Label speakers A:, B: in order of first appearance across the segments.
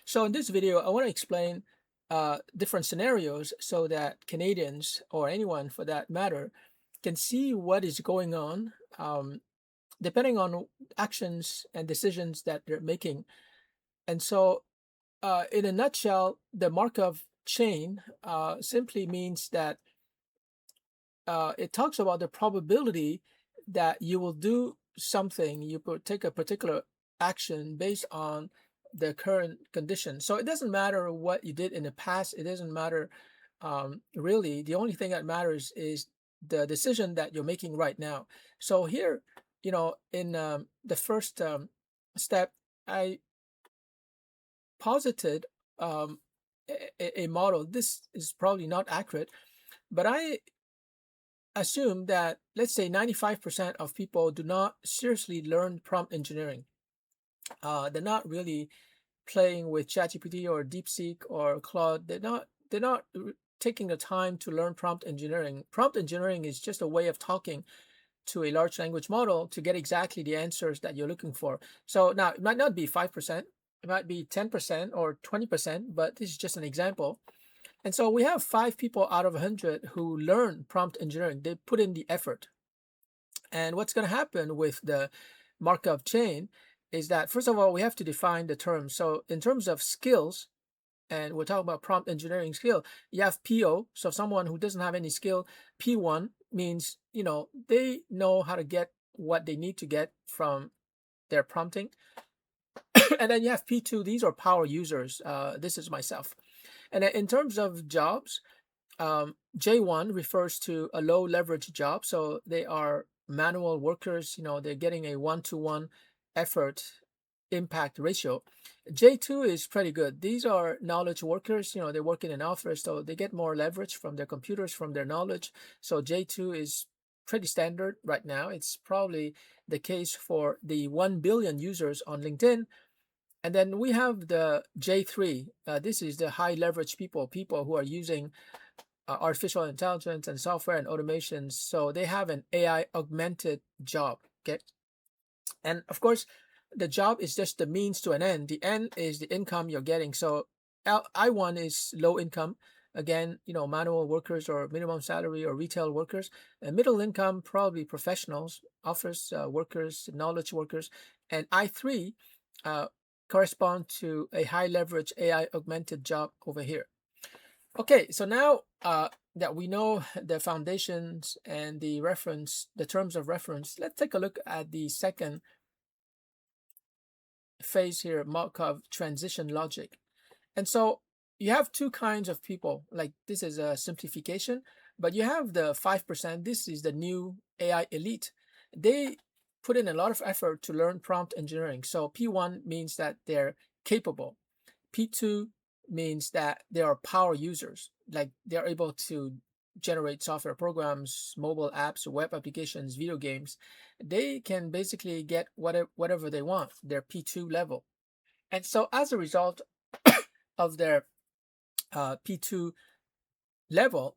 A: So in this video, I want to explain different scenarios so that Canadians or anyone for that matter can see what is going on depending on actions and decisions that they're making. And so, in a nutshell, the Markov chain simply means that it talks about the probability that you will do something, you could take a particular action based on the current condition. So it doesn't matter what you did in the past, it doesn't matter really. The only thing that matters is the decision that you're making right now. So here, in the first step, I posited um, a model. This is probably not accurate, but I assume that, let's say, 95% of people do not seriously learn prompt engineering. They're not really playing with ChatGPT or DeepSeek or Claude. They're not taking the time to learn prompt engineering. Prompt engineering is just a way of talking to a large language model to get exactly the answers that you're looking for. So now it might not be 5%, it might be 10% or 20%, but this is just an example. And so we have 5 people out of 100 who learn prompt engineering. They put in the effort. And what's going to happen with the Markov chain is that, first of all, we have to define the terms. So in terms of skills, and we're talking about prompt engineering skill, you have PO. So someone who doesn't have any skill, P1 means, they know how to get what they need to get from their prompting. And then you have P2, these are power users. This is myself. And then in terms of jobs, J1 refers to a low leverage job. So they are manual workers, they're getting a 1-to-1 effort impact ratio. J2 is pretty good. These are knowledge workers, they work in an office, so they get more leverage from their computers, from their knowledge. So J2 is pretty standard right now. It's probably the case for the 1 billion users on LinkedIn. And then we have the J3. This is the high leverage people who are using artificial intelligence and software and automations. So they have an AI augmented job. Okay. And of course, the job is just the means to an end. The end is the income you're getting. So I1 is low income. Again, manual workers or minimum salary or retail workers. And middle income, probably professionals, office workers, knowledge workers. And I3 uh, correspond to a high leverage AI augmented job over here. Okay, so now that we know the foundations and the terms of reference, let's take a look at the second phase here, Markov transition logic. And so you have two kinds of people. Like, this is a simplification, but you have the 5%. This is the new AI elite. They put in a lot of effort to learn prompt engineering. So P1 means that they're capable. P2 means that they are power users, like they're able to generate software programs, mobile apps, web applications, video games. They can basically get whatever they want, their P2 level. And so as a result of their P2 level,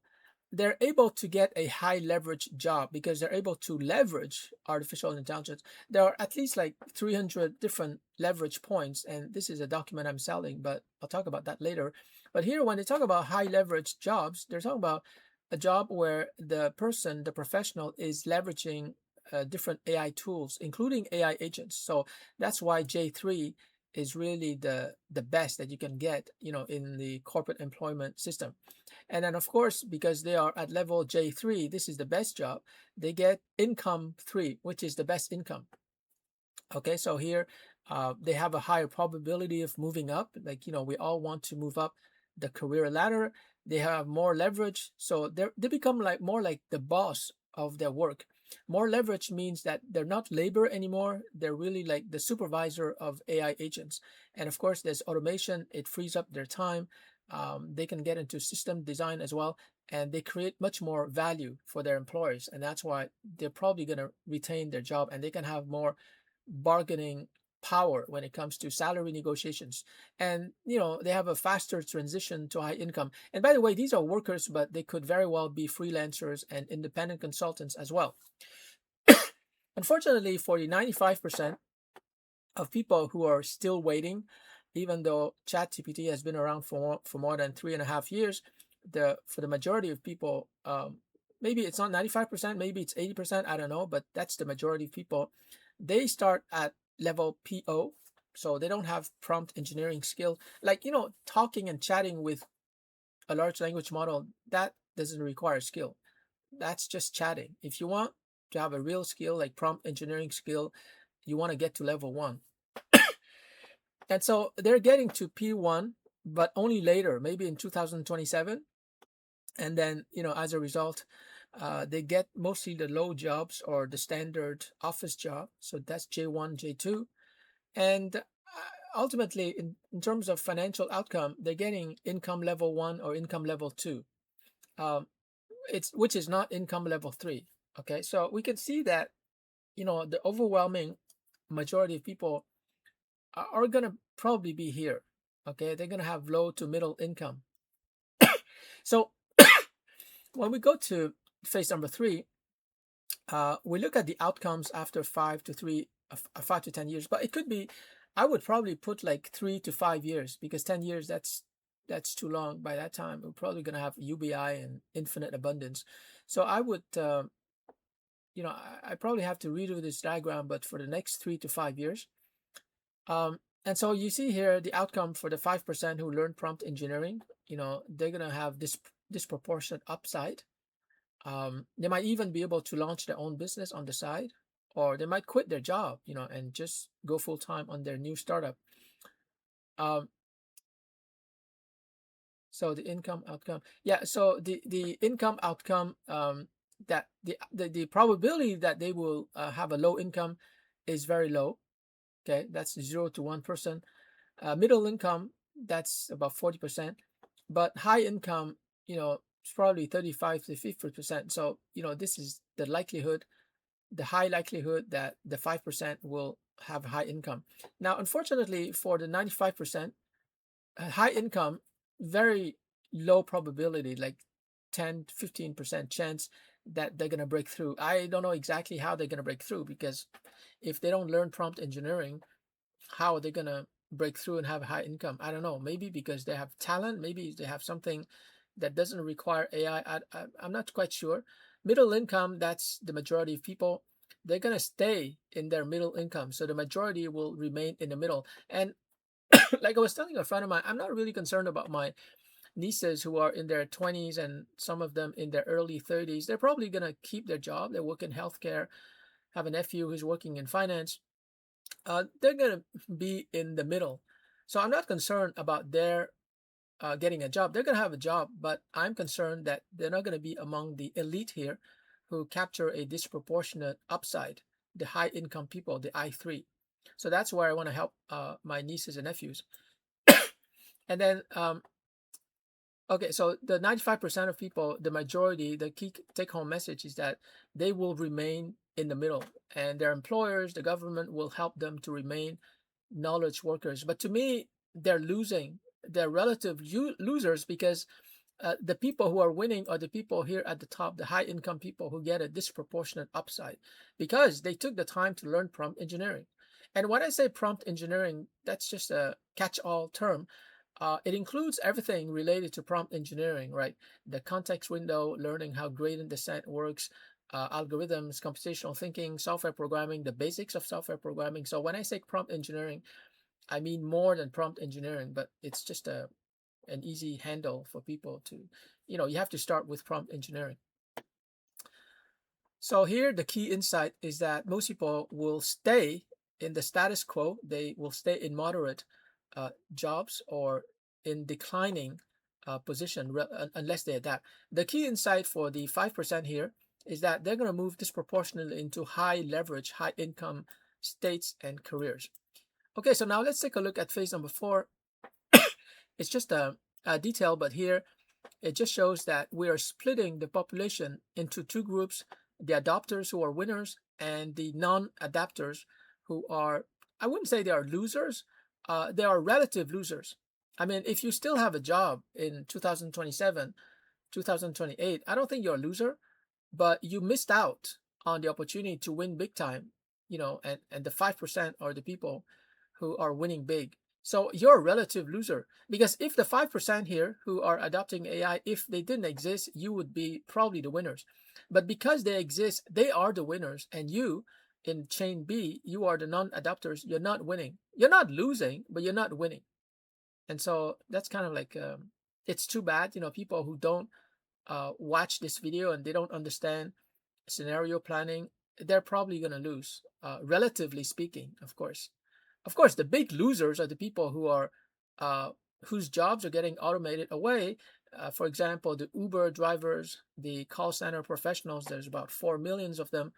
A: they're able to get a high leverage job because they're able to leverage artificial intelligence. There are at least like 300 different leverage points, and this is a document I'm selling, but I'll talk about that later. But here, when they talk about high leverage jobs, they're talking about a job where the person, the professional, is leveraging different AI tools, including AI agents. So that's why J3 is really the best that you can get, in the corporate employment system. And then, of course, because they are at level J3, this is the best job, they get income 3, which is the best income. Okay, so here they have a higher probability of moving up. Like, we all want to move up the career ladder. They have more leverage. So they become like more like the boss of their work. More leverage means that they're not labor anymore. They're really like the supervisor of AI agents. And of course, there's automation. It frees up their time. They can get into system design as well, and they create much more value for their employers. And that's why they're probably going to retain their job, and they can have more bargaining power when it comes to salary negotiations. And they have a faster transition to high income. And by the way, these are workers, but they could very well be freelancers and independent consultants as well. Unfortunately, for the 95% of people who are still waiting, even though ChatGPT has been around for more than 3.5 years, for the majority of people, maybe it's not 95%, maybe it's 80%, I don't know, but that's the majority of people. They start at level PO, so they don't have prompt engineering skill. Like, talking and chatting with a large language model, that doesn't require skill. That's just chatting. If you want to have a real skill, like prompt engineering skill, you want to get to level 1. And so they're getting to P1, but only later, maybe in 2027. And then, as a result, they get mostly the low jobs or the standard office job. So that's J1, J2. And ultimately, in terms of financial outcome, they're getting income level 1 or income level 2, which is not income level 3. Okay, so we can see that, the overwhelming majority of people are going to probably be here. Okay, they're going to have low to middle income. So when we go to phase number 3, we look at the outcomes after 5 to 10 years, but it could be, I would probably put like 3 to 5 years, because 10 years, that's too long. By that time, we're probably going to have UBI and infinite abundance. So I would, I probably have to redo this diagram, but for the next 3 to 5 years. And so you see here the outcome for the 5% who learn prompt engineering. They're going to have this disproportionate upside. They might even be able to launch their own business on the side, or they might quit their job, and just go full time on their new startup. So the income outcome, yeah. So the income outcome, that the probability that they will have a low income is very low. Okay, that's 0 to 1%. Middle income, that's about 40%, but high income, it's probably 35 to 50%. So this is the high likelihood that the 5% will have high income. Now, unfortunately, for the 95%, high income, very low probability, like 10 to 15% chance that they're going to break through. I don't know exactly how they're going to break through, because if they don't learn prompt engineering, how are they going to break through and have high income? I don't know. Maybe because they have talent, maybe they have something that doesn't require AI. I'm not quite sure. Middle income, that's the majority of people. They're going to stay in their middle income. So the majority will remain in the middle. And like I was telling a friend of mine, I'm not really concerned about my nieces who are in their 20s and some of them in their early 30s. They're probably going to keep their job. They work in healthcare. Have a nephew who's working in finance. They're going to be in the middle. So I'm not concerned about their getting a job. They're going to have a job, but I'm concerned that they're not going to be among the elite here who capture a disproportionate upside, the high income people, the I3. So that's where I want to help my nieces and nephews. And then, okay, so the 95% of people, the majority, the key take home message is that they will remain in the middle, and their employers, the government, will help them to remain knowledge workers. But to me, they're losing. They're relative losers, because the people who are winning are the people here at the top, the high income people who get a disproportionate upside because they took the time to learn prompt engineering. And when I say prompt engineering, that's just a catch-all term. It includes everything related to prompt engineering, right? The context window, learning how gradient descent works, algorithms, computational thinking, software programming, the basics of software programming. So when I say prompt engineering, I mean more than prompt engineering, but it's just an easy handle for people to, you have to start with prompt engineering. So here, the key insight is that most people will stay in the status quo. They will stay in moderate jobs or in declining position unless they adapt. The key insight for the 5% here is that they're going to move disproportionately into high leverage, high income states and careers. Okay, so now let's take a look at phase number 4. It's just a detail, but here it just shows that we are splitting the population into two groups: the adopters who are winners and the non-adapters who are, I wouldn't say they are losers, they are relative losers. I mean, if you still have a job in 2027, 2028, I don't think you're a loser, but you missed out on the opportunity to win big time, and the 5% are the people who are winning big. So you're a relative loser, because if the 5% here who are adopting AI, if they didn't exist, you would be probably the winners. But because they exist, they are the winners. And you, in chain B, you are the non-adopters. You're not winning. You're not losing, but you're not winning. And so that's kind of like, it's too bad, people who don't watch this video and they don't understand scenario planning, they're probably going to lose, relatively speaking, of course. Of course, the big losers are the people who are whose jobs are getting automated away. For example, the Uber drivers, the call center professionals. There's about 4 million of them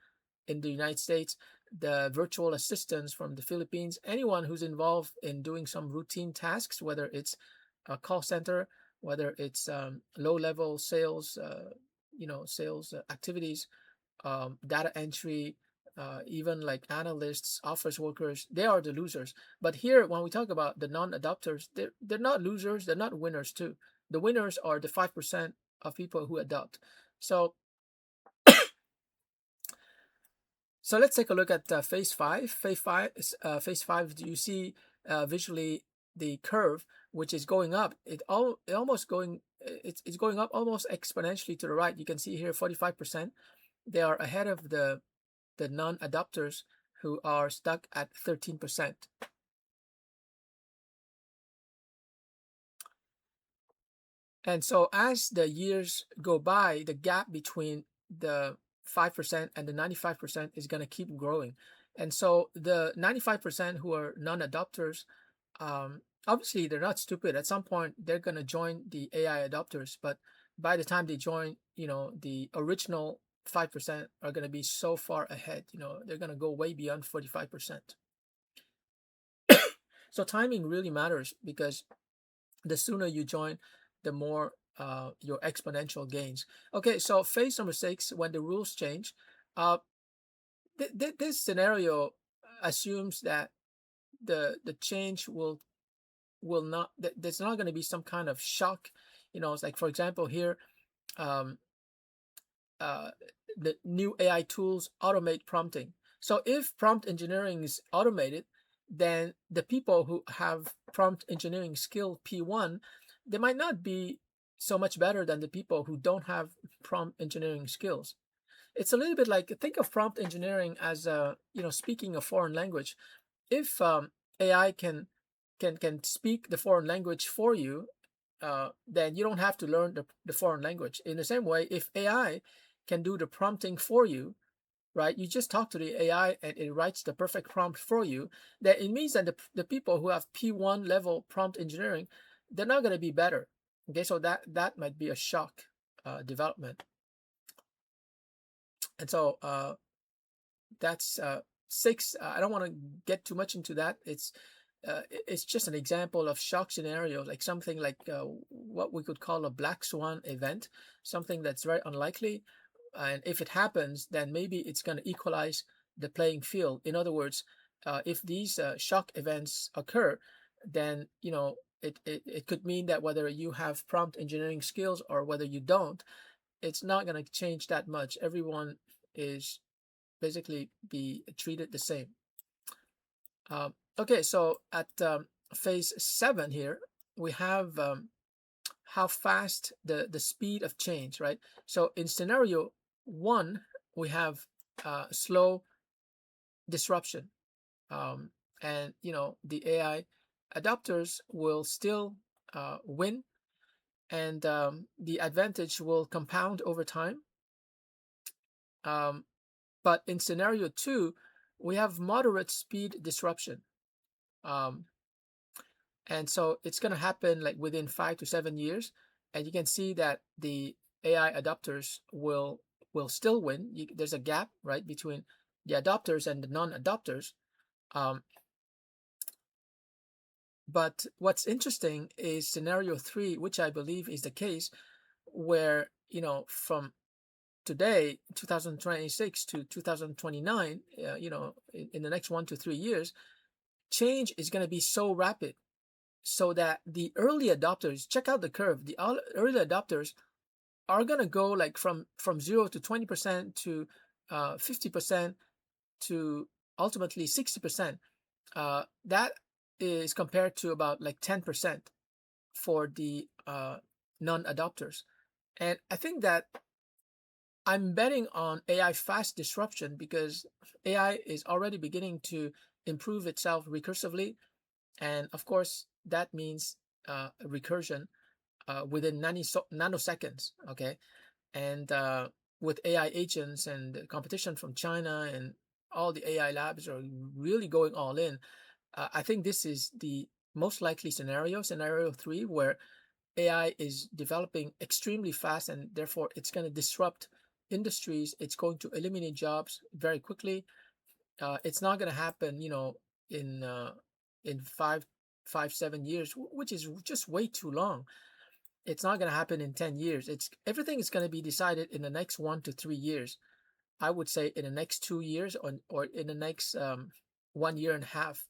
A: in the United States. The virtual assistants from the Philippines. Anyone who's involved in doing some routine tasks, whether it's a call center, whether it's low-level sales, sales activities, data entry, even like analysts, office workers, they are the losers. But here, when we talk about the non-adopters, they're not losers, they're not winners too. The winners are the 5% of people who adopt. So, so let's take a look at phase five. Phase five. Do you see visually the curve, which is going up? It's going up almost exponentially to the right. You can see here 45%. They are ahead of the non-adopters who are stuck at 13%. And so as the years go by, the gap between the 5% and the 95% is going to keep growing. And so the 95% who are non-adopters, obviously they're not stupid. At some point, they're going to join the AI adopters. But by the time they join, the original 5% are going to be so far ahead. They're going to go way beyond 45%. So timing really matters, because the sooner you join, the more your exponential gains. Okay, so phase number 6, when the rules change, this scenario assumes that the change will not, there's not going to be some kind of shock. It's like, for example, here, um, the new AI tools automate prompting. So if prompt engineering is automated, then the people who have prompt engineering skill P1, they might not be so much better than the people who don't have prompt engineering skills. It's a little bit like, think of prompt engineering as speaking a foreign language. If AI can speak the foreign language for you, then you don't have to learn the foreign language. In the same way, if AI can do the prompting for you, right? You just talk to the AI and it writes the perfect prompt for you. Then it means that the people who have P1 level prompt engineering, they're not going to be better. Okay, so that might be a shock development. And so that's 6. I don't want to get too much into that. It's just an example of shock scenario, like something like what we could call a black swan event, something that's very unlikely. And if it happens, then maybe it's going to equalize the playing field. In other words, if these shock events occur, then it could mean that whether you have prompt engineering skills or whether you don't, it's not going to change that much. Everyone is basically be treated the same. Okay, so at phase 7 here, we have how fast the speed of change, right? So in scenario 1, we have slow disruption, and the AI adopters will still win, and the advantage will compound over time. But in scenario 2, we have moderate speed disruption. And so it's going to happen like within 5 to 7 years. And you can see that the AI adopters will still win. There's a gap, right, between the adopters and the non-adopters. But what's interesting is scenario 3, which I believe is the case, where, from today, 2026 to 2029, in the next 1 to 3 years, change is going to be so rapid, so that the early adopters, check out the curve, the early adopters are going to go like from 0 to 20% to 50% to ultimately 60%. That is compared to about like 10% for the non-adopters. And I think that I'm betting on AI fast disruption because AI is already beginning to improve itself recursively. And of course, that means recursion within nanoseconds. Okay. And with AI agents and the competition from China and all the AI labs are really going all in, I think this is the most likely scenario three, where AI is developing extremely fast and therefore it's going to disrupt industries. It's going to eliminate jobs very quickly. It's not going to happen, in 7 years, which is just way too long. It's not going to happen in 10 years. It's everything is going to be decided in the next 1 to 3 years. I would say in the next 2 years, or in the next 1 year and a half.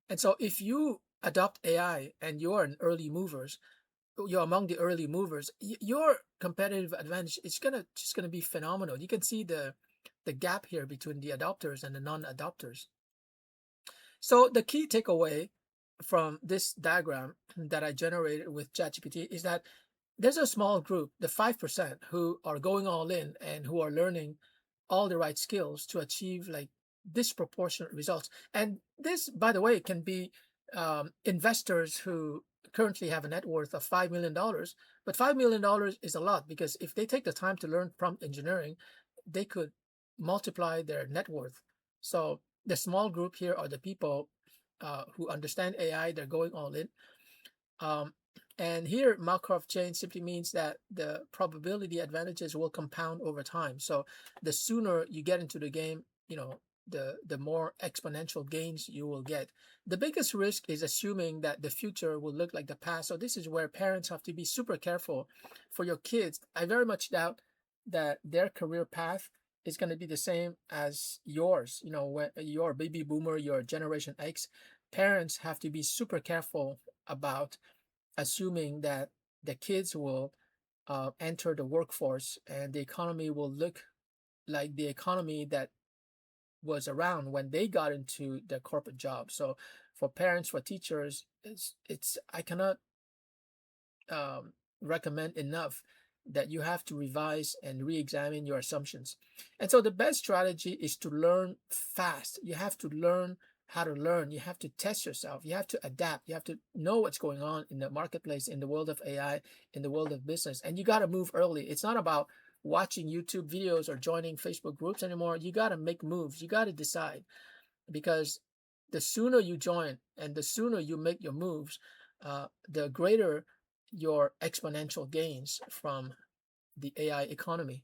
A: And so if you adopt AI and you're an early movers, you're among the early movers, your competitive advantage is gonna be phenomenal. You can see the gap here between the adopters and the non-adopters. So the key takeaway from this diagram that I generated with ChatGPT is that there's a small group, the 5%, who are going all in and who are learning all the right skills to achieve like disproportionate results. And this, by the way, can be investors who currently have a net worth of $5 million. But $5 million is a lot, because if they take the time to learn prompt engineering, they could multiply their net worth. So the small group here are the people who understand AI. They're going all in. Um, and here, Markov chain simply means that the probability advantages will compound over time. So the sooner you get into the game, the more exponential gains you will get. The biggest risk is assuming that the future will look like the past. So this is where parents have to be super careful for your kids. I very much doubt that their career path is going to be the same as yours. When you're a baby boomer, you're Generation X, parents have to be super careful about assuming that the kids will enter the workforce and the economy will look like the economy that was around when they got into the corporate job. So for parents, for teachers, it's I cannot recommend enough that you have to revise and re-examine your assumptions. And so the best strategy is to learn fast. You have to learn how to learn. You have to test yourself. You have to adapt. You have to know what's going on in the marketplace, in the world of AI, in the world of business. And you got to move early. It's not about watching YouTube videos or joining Facebook groups anymore. You got to make moves. You got to decide, because the sooner you join and the sooner you make your moves, the greater your exponential gains from the AI economy.